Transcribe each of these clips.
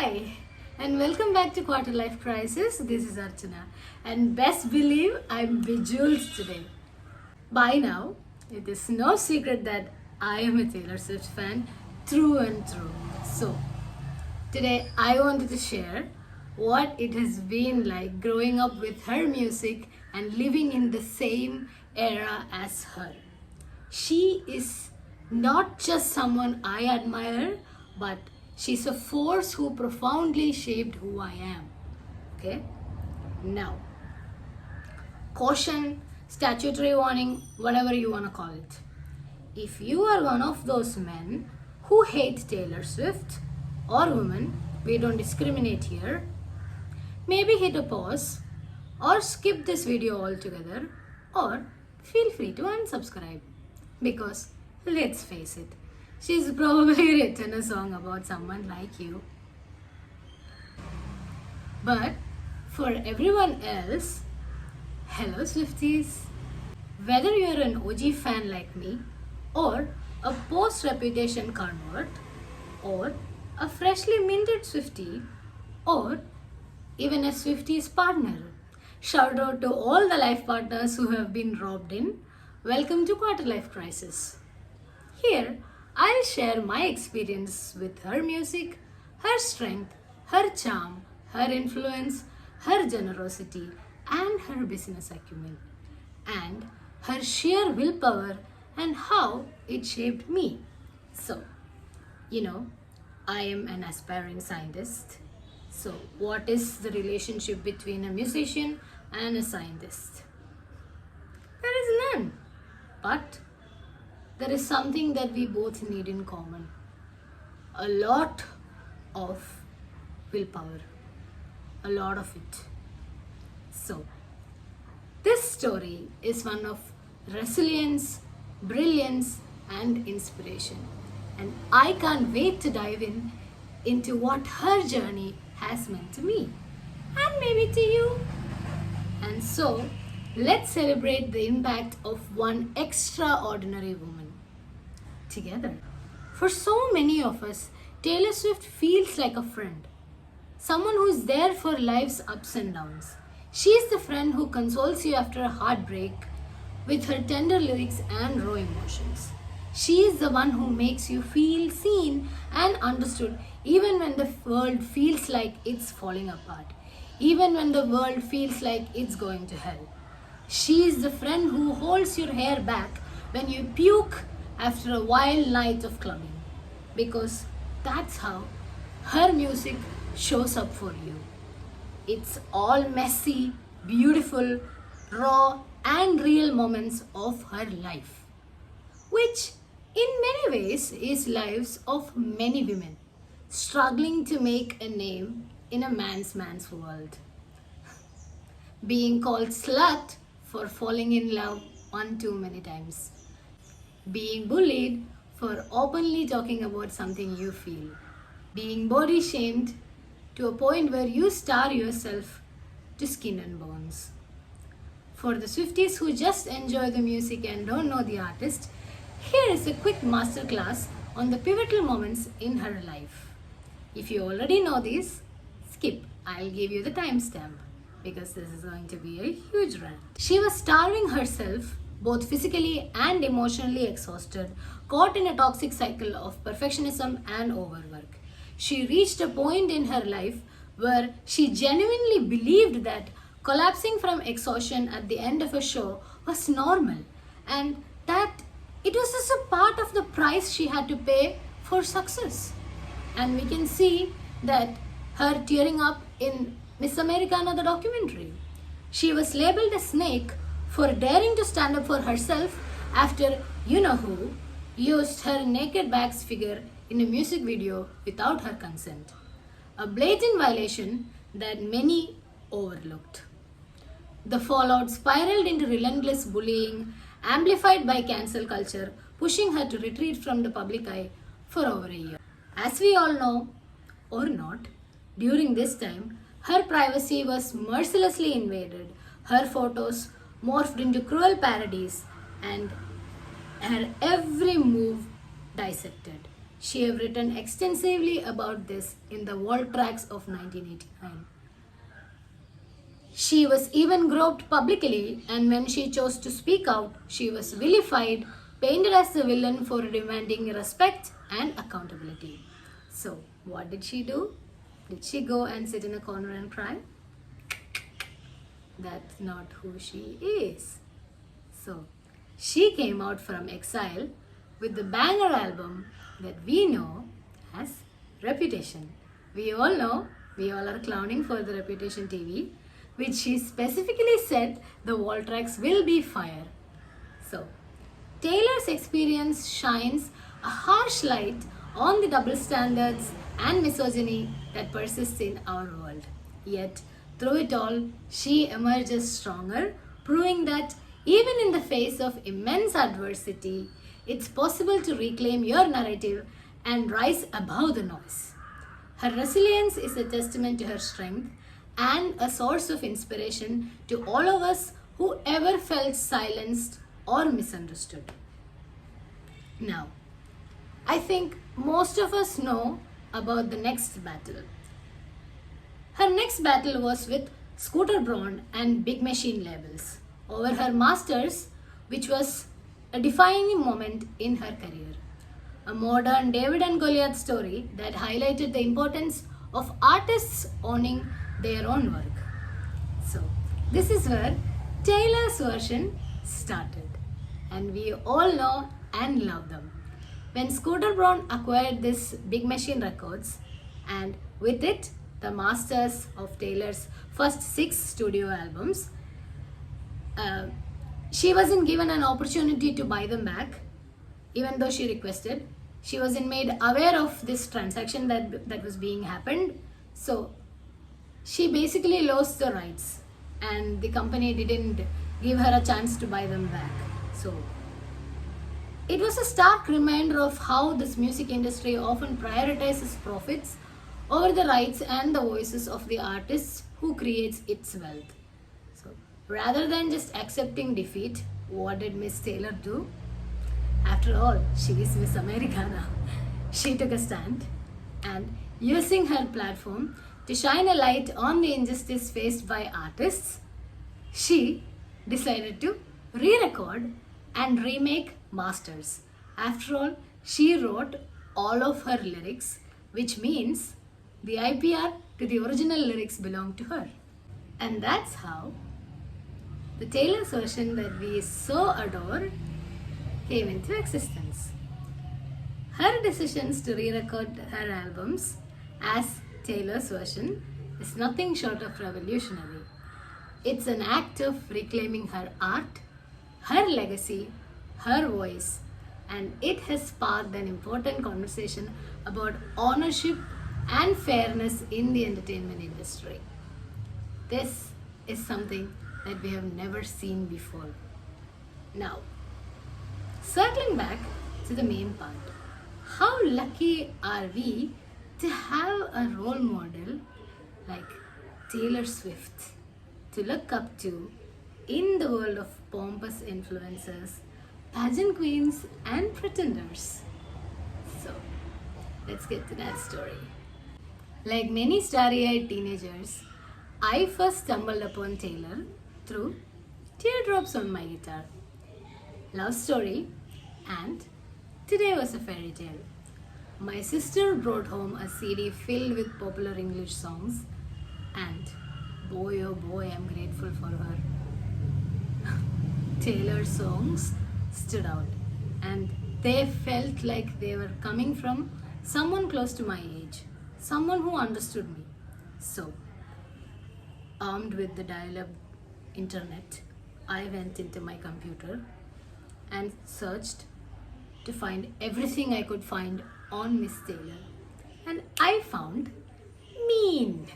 Hi, and welcome back to Quarterlife Crisis. This is Archana, and best believe I'm bejeweled today. By now, it is no secret that I am a Taylor Swift fan through and through. So, today I wanted to share what it has been like growing up with her music and living in the same era as her. She is not just someone I admire, but she's a force who profoundly shaped who I am. Okay? Now, caution, statutory warning, whatever you want to call it. If you are one of those men who hate Taylor Swift or women, we don't discriminate here, maybe hit a pause or skip this video altogether, or feel free to unsubscribe. Because let's face it, she's probably written a song about someone like you. But for everyone else, hello Swifties. Whether you're an OG fan like me, or a post-reputation convert, or a freshly minted Swiftie, or even a Swiftie's partner, shout out to all the life partners who have been robbed in. Welcome to Quarterlife Crisis. Here, I'll share my experience with her music, her strength, her charm, her influence, her generosity, and her business acumen, and her sheer willpower and how it shaped me. So, I am an aspiring scientist. So, what is the relationship between a musician and a scientist? There is none. But there is something that we both need in common. A lot of willpower. A lot of it. So, this story is one of resilience, brilliance, and inspiration. And I can't wait to dive into what her journey has meant to me. And maybe to you. And so, let's celebrate the impact of one extraordinary woman together. For so many of us, Taylor Swift feels like a friend. Someone who's there for life's ups and downs. She's the friend who consoles you after a heartbreak with her tender lyrics and raw emotions. She's the one who makes you feel seen and understood even when the world feels like it's falling apart. Even when the world feels like it's going to hell. She is the friend who holds your hair back when you puke after a wild night of clubbing. Because that's how her music shows up for you. It's all messy, beautiful, raw, and real moments of her life. Which in many ways is lives of many women struggling to make a name in a man's world. Being called slut for falling in love one too many times. Being bullied for openly talking about something you feel. Being body shamed to a point where you starve yourself to skin and bones. For the Swifties who just enjoy the music and don't know the artist, here is a quick masterclass on the pivotal moments in her life. If you already know this, skip. I'll give you the timestamp, because this is going to be a huge rant. She was starving herself, both physically and emotionally exhausted, caught in a toxic cycle of perfectionism and overwork. She reached a point in her life where she genuinely believed that collapsing from exhaustion at the end of a show was normal, and that it was just a part of the price she had to pay for success. And we can see that her tearing up in Miss Americana, the documentary. She was labeled a snake for daring to stand up for herself after you-know-who used her naked bags figure in a music video without her consent. A blatant violation that many overlooked. The fallout spiraled into relentless bullying, amplified by cancel culture, pushing her to retreat from the public eye for over a year. As we all know, or not, during this time, her privacy was mercilessly invaded, her photos morphed into cruel parodies, and her every move dissected. She have written extensively about this in the World Tracks of 1989. She was even groped publicly, and when she chose to speak out, she was vilified, painted as the villain for demanding respect and accountability. So, what did she do? Did she go and sit in a corner and cry? That's not who she is. So, she came out from exile with the banger album that we know as Reputation. We all know, we all are clowning for the Reputation TV, which she specifically said the wall tracks will be fire. So, Taylor's experience shines a harsh light on the double standards and misogyny that persists in our world. Yet, through it all, she emerges stronger, proving that even in the face of immense adversity, it's possible to reclaim your narrative and rise above the noise. Her resilience is a testament to her strength and a source of inspiration to all of us who ever felt silenced or misunderstood. Now, I think most of us know about the next battle. Her next battle was with Scooter Braun and Big Machine labels over her masters, which was a defining moment in her career. A modern David and Goliath story that highlighted the importance of artists owning their own work. So, this is where Taylor's version started, and we all know and love them. When Scooter Braun acquired this Big Machine Records, and with it, the masters of Taylor's first 6 studio albums, she wasn't given an opportunity to buy them back, even though she requested. She wasn't made aware of this transaction that was being happened. So she basically lost the rights, and the company didn't give her a chance to buy them back. So it was a stark reminder of how this music industry often prioritizes profits over the rights and the voices of the artists who creates its wealth. So rather than just accepting defeat, what did Miss Taylor do? After all, she is Miss Americana. She took a stand, and using her platform to shine a light on the injustice faced by artists, she decided to re-record and remake Masters. After all, she wrote all of her lyrics, which means the IPR to the original lyrics belong to her. And that's how the Taylor's version that we so adore came into existence. Her decisions to re-record her albums as Taylor's version is nothing short of revolutionary. It's an act of reclaiming her art, her legacy, her voice, and it has sparked an important conversation about ownership and fairness in the entertainment industry. This is something that we have never seen before. Now, circling back to the main part, how lucky are we to have a role model like Taylor Swift to look up to in the world of pompous influencers, pageant queens, and pretenders? So, let's get to that story. Like many starry-eyed teenagers, I first stumbled upon Taylor through Teardrops on My Guitar, Love Story, and Today Was a Fairy Tale. My sister brought home a CD filled with popular English songs, and boy oh boy, I'm grateful for her. Taylor's songs stood out, and they felt like they were coming from someone close to my age, someone who understood me. So, armed with the dial-up internet, I went into my computer and searched to find everything I could find on Miss Taylor. And I found Mean,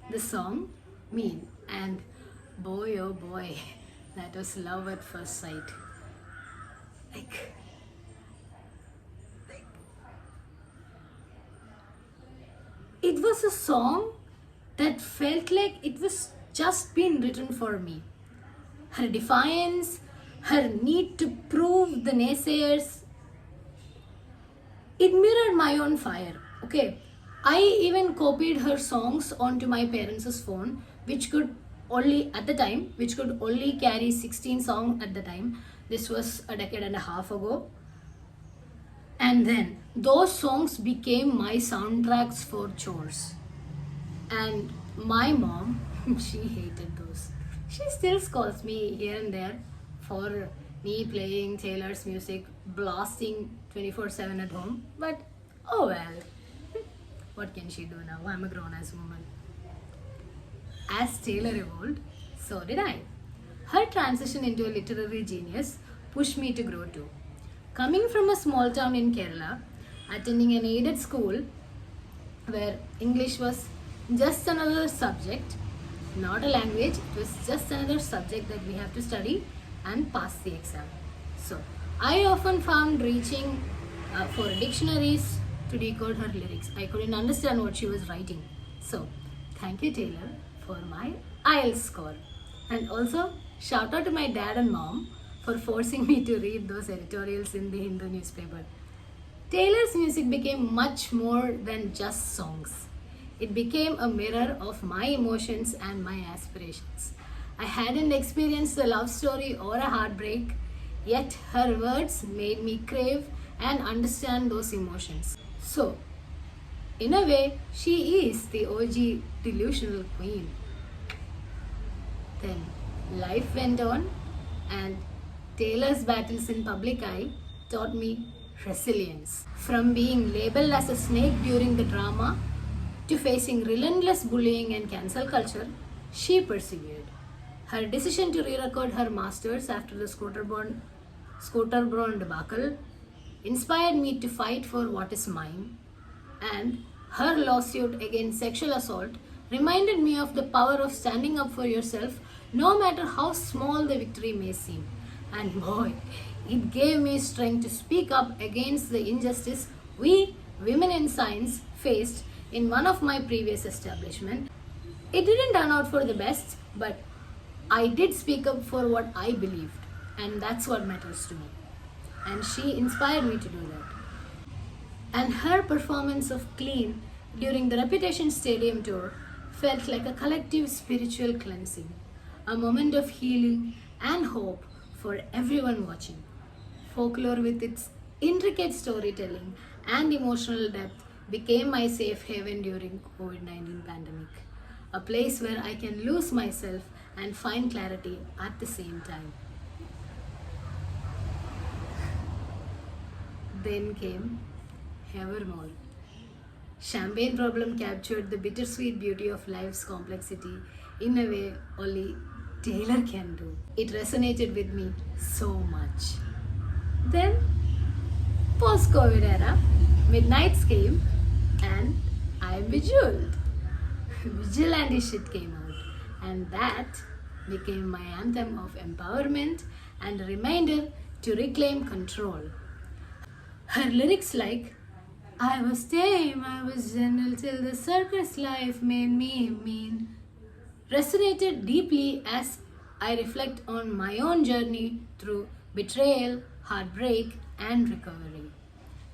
the song Mean. And boy oh boy, that was love at first sight. Like it was a song that felt like it was just been written for me. Her defiance, her need to prove the naysayers It mirrored my own fire. Okay, I even copied her songs onto my parents' phone, which could only at the time, which could only carry 16 songs at the time. This was a decade and a half ago. And then those songs became my soundtracks for chores. And my mom, she hated those. She still scolds me here and there for me playing Taylor's music, blasting 24/7 at home. But oh well, what can she do now? I'm a grown ass woman. As Taylor evolved, so did I. Her transition into a literary genius pushed me to grow too. Coming from a small town in Kerala, attending an aided school where English was just another subject, not a language, it was just another subject that we have to study and pass the exam. So I often found reaching for dictionaries to decode her lyrics. I couldn't understand what she was writing. So thank you, Taylor, for my IELTS score. And also shout out to my dad and mom for forcing me to read those editorials in the Hindu newspaper. Taylor's music became much more than just songs. It became a mirror of my emotions and my aspirations. I hadn't experienced a love story or a heartbreak, yet her words made me crave and understand those emotions. So, in a way, she is the OG delusional queen. Then life went on, and Taylor's battles in public eye taught me resilience. From being labeled as a snake during the drama to facing relentless bullying and cancel culture, she persevered. Her decision to re-record her masters after the Scooterborn debacle inspired me to fight for what is mine, and her lawsuit against sexual assault reminded me of the power of standing up for yourself no matter how small the victory may seem. And boy, it gave me strength to speak up against the injustice we women in science faced in one of my previous establishments. It didn't turn out for the best, but I did speak up for what I believed, and that's what matters to me. And she inspired me to do that. And her performance of Clean during the Reputation Stadium tour felt like a collective spiritual cleansing, a moment of healing and hope for everyone watching. Folklore, with its intricate storytelling and emotional depth, became my safe haven during COVID-19 pandemic, a place where I can lose myself and find clarity at the same time. Then came Evermore. Champagne Problem captured the bittersweet beauty of life's complexity in a way only Taylor can do. It resonated with me so much. Then, post-COVID era, Midnights came and I'm Bejeweled. Vigilante shit came out, and that became my anthem of empowerment and a reminder to reclaim control. Her lyrics like, I was tame, I was gentle till the circus life made me mean, resonated deeply as I reflect on my own journey through betrayal, heartbreak, and recovery.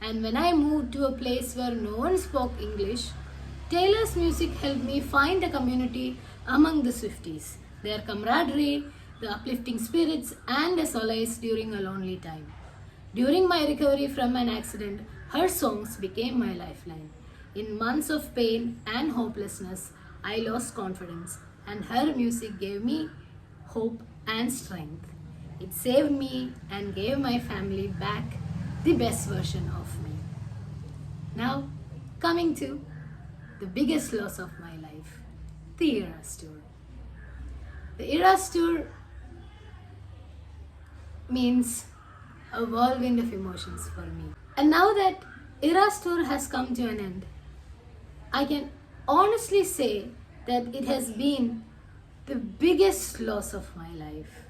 And when I moved to a place where no one spoke English, Taylor's music helped me find a community among the Swifties, their camaraderie, the uplifting spirits, and a solace during a lonely time. During my recovery from an accident, her songs became my lifeline. In months of pain and hopelessness, I lost confidence, and her music gave me hope and strength. It saved me and gave my family back the best version of me. Now, coming to the biggest loss of my life, the Eras Tour. The Eras Tour means a whirlwind of emotions for me. And now that Eras Tour has come to an end, I can honestly say that it has been the biggest loss of my life.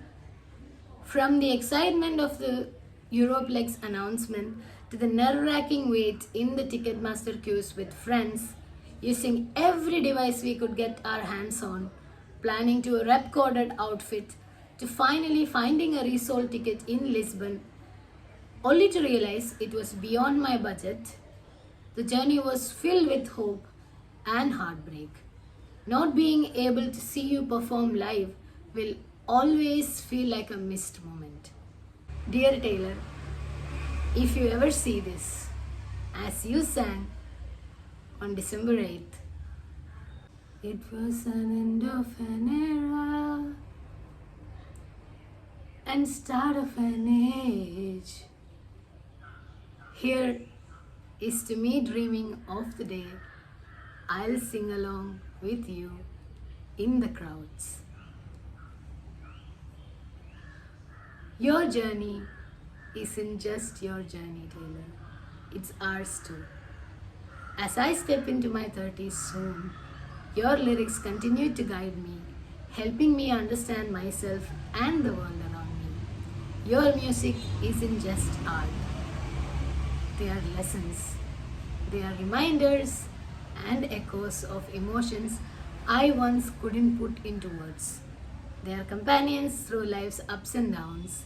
From the excitement of the Europlex announcement to the nerve-wracking wait in the Ticketmaster queues with friends, using every device we could get our hands on, planning to a rep-coded outfit, to finally finding a resold ticket in Lisbon, only to realize it was beyond my budget The journey was filled with hope and heartbreak. Not being able to see you perform live will always feel like a missed moment. Dear Taylor, if you ever see this, as you sang on December 8th, it was an end of an era and start of an age. Here is to me dreaming of the day I'll sing along with you in the crowds. Your journey isn't just your journey, Taylor. It's ours too. As I step into my 30s soon, your lyrics continue to guide me, helping me understand myself and the world around me. Your music isn't just art. They are lessons. They are reminders and echoes of emotions I once couldn't put into words. They are companions through life's ups and downs,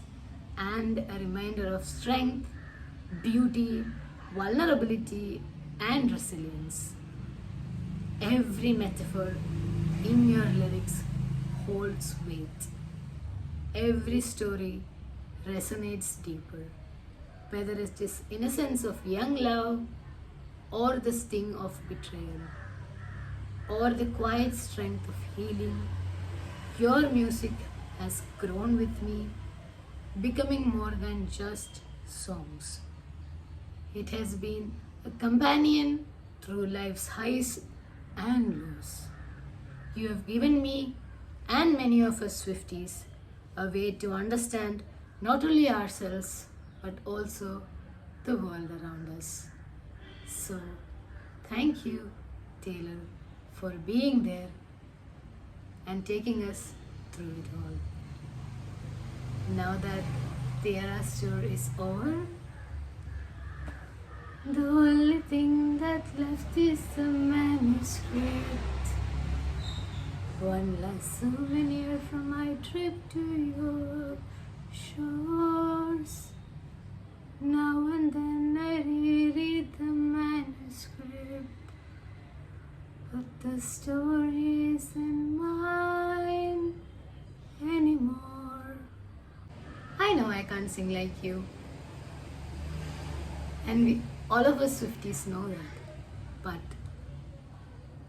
and a reminder of strength, beauty, vulnerability, and resilience. Every metaphor in your lyrics holds weight. Every story resonates deeper, whether it is innocence of young love, or the sting of betrayal, or the quiet strength of healing. Your music has grown with me, becoming more than just songs. It has been a companion through life's highs and lows. You have given me and many of us Swifties a way to understand not only ourselves but also the world around us. So, thank you, Taylor, for being there and taking us through it all. Now that the Eras tour is over, the only thing that left is the manuscript. One last souvenir from my trip to your shores. Now and then I reread the manuscript, but the story isn't mine anymore. I know I can't sing like you, and all of us Swifties know that, but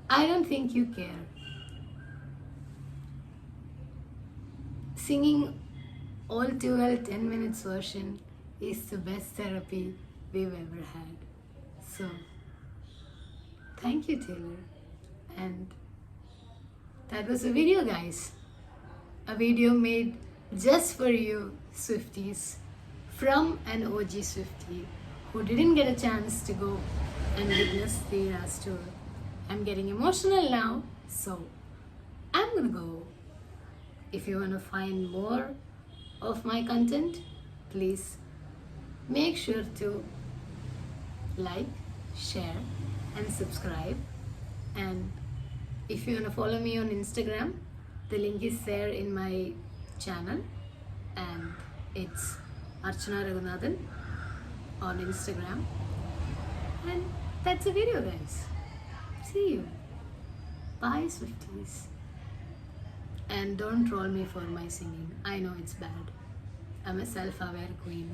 I don't think you care. Singing all 12 10 minutes version is the best therapy we've ever had. So, thank you, Taylor. And that was a video, guys. A video made just for you, Swifties, from an OG Swiftie who didn't get a chance to go and witness the Eras tour. I'm getting emotional now, so I'm gonna go. If you wanna find more of my content, please make sure to like, share, and subscribe. And if you want to follow me on Instagram, the link is there in my channel, and it's Archana Raghunathan on Instagram. And that's a video, guys. See you. Bye, Swifties. And don't troll me for my singing. I know it's bad. I'm a self-aware queen.